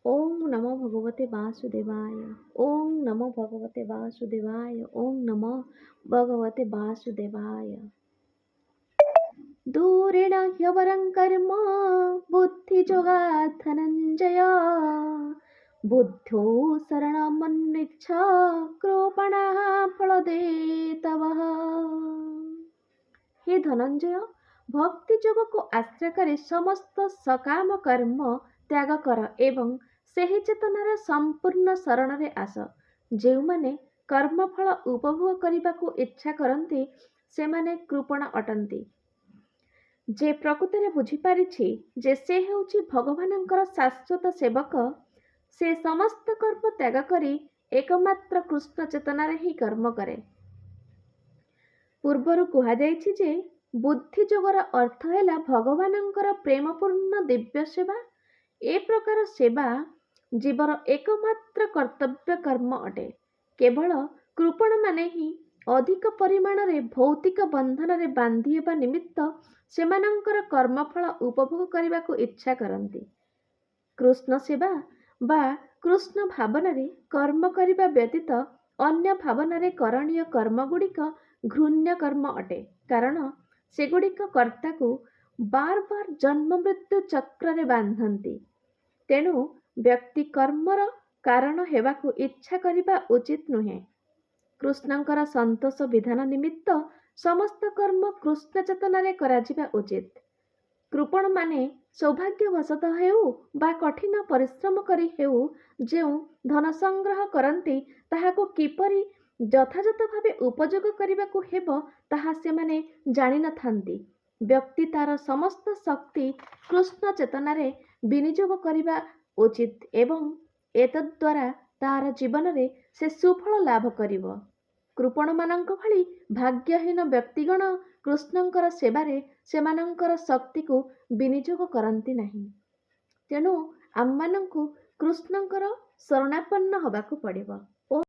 ओम नमो भगवते वासुदेवाय। ओम नमो भगवते वासुदेवाय। ओम नमो भगवते वासुदेवाय। दूरेण ह्यवरं कर्म बुद्धियोगात् धनञ्जय। बुद्धो शरणमन्विच्छ कृपणः फलदेतवः। हे धनंजय, भक्ति जोग को आश्रय करे समस्त सकाम कर्म त्याग कर ଏବଂ ସେହି ଚେତନାର ସମ୍ପୂର୍ଣ୍ଣ ଶରଣରେ ଆସ। ଯେଉଁମାନେ କର୍ମଫଳ ଉପଭୋଗ କରିବାକୁ ଇଚ୍ଛା କରନ୍ତି ସେମାନେ କୃପଣ ଅଟନ୍ତି। ଯେ ପ୍ରକୃତରେ ବୁଝିପାରିଛି ଯେ ସେ ହେଉଛି ଭଗବାନଙ୍କର ଶାଶ୍ୱତ ସେବକ, ସେ ସମସ୍ତ କର୍ମ ତ୍ୟାଗ କରି ଏକମାତ୍ର କୃଷ୍ଣ ଚେତନାରେ ହିଁ କର୍ମ କରେ। ପୂର୍ବରୁ କୁହାଯାଇଛି ଯେ ବୁଦ୍ଧି ଯୋଗର ଅର୍ଥ ହେଲା ଭଗବାନଙ୍କର ପ୍ରେମପୂର୍ଣ୍ଣ ଦିବ୍ୟ ସେବା। ଏ ପ୍ରକାର ସେବା ଜୀବର ଏକମାତ୍ର କର୍ତ୍ତବ୍ୟ କର୍ମ ଅଟେ। କେବଳ କୃପଣମାନେ ହିଁ ଅଧିକ ପରିମାଣରେ ଭୌତିକ ବନ୍ଧନରେ ବାନ୍ଧି ହେବା ନିମିତ୍ତ ସେମାନଙ୍କର କର୍ମଫଳ ଉପଭୋଗ କରିବାକୁ ଇଚ୍ଛା କରନ୍ତି। କୃଷ୍ଣ ସେବା ବା କୃଷ୍ଣ ଭାବନାରେ କର୍ମ କରିବା ବ୍ୟତୀତ ଅନ୍ୟ ଭାବନାରେ କରଣୀୟ କର୍ମଗୁଡ଼ିକ ଘୃଣ୍ୟ କର୍ମ ଅଟେ, କାରଣ ସେଗୁଡ଼ିକ କର୍ତ୍ତାକୁ ବାର ବାର ଜନ୍ମ ମୃତ୍ୟୁ ଚକ୍ରରେ ବାନ୍ଧନ୍ତି। ତେଣୁ ବ୍ୟକ୍ତି କର୍ମର କାରଣ ହେବାକୁ ଇଚ୍ଛା କରିବା ଉଚିତ ନୁହେଁ। କୃଷ୍ଣଙ୍କର ସନ୍ତୋଷ ବିଧାନ ନିମିତ୍ତ ସମସ୍ତ କର୍ମ କୃଷ୍ଣ ଚେତନାରେ କରାଯିବା ଉଚିତ। କୃପଣମାନେ ସୌଭାଗ୍ୟବଶତଃ ହେଉ ବା କଠିନ ପରିଶ୍ରମ କରି ହେଉ ଯେଉଁ ଧନ ସଂଗ୍ରହ କରନ୍ତି ତାହାକୁ କିପରି ଯଥାଯଥ ଭାବେ ଉପଯୋଗ କରିବାକୁ ହେବ ତାହା ସେମାନେ ଜାଣିନଥାନ୍ତି। ବ୍ୟକ୍ତି ତାର ସମସ୍ତ ଶକ୍ତି କୃଷ୍ଣ ଚେତନାରେ ବିନିଯୋଗ କରିବା ଉଚିତ ଏବଂ ଏତଦ୍ଦ୍ୱାରା ତାହାର ଜୀବନରେ ସେ ସୁଫଳ ଲାଭ କରିବ। କୃପଣମାନଙ୍କ ଭଳି ଭାଗ୍ୟହୀନ ବ୍ୟକ୍ତିଗଣ କୃଷ୍ଣଙ୍କର ସେବାରେ ସେମାନଙ୍କର ଶକ୍ତିକୁ ବିନିଯୋଗ କରନ୍ତି ନାହିଁ। ତେଣୁ ଆମମାନଙ୍କୁ କୃଷ୍ଣଙ୍କର ଶରଣାପନ୍ନ ହେବାକୁ ପଡ଼ିବ।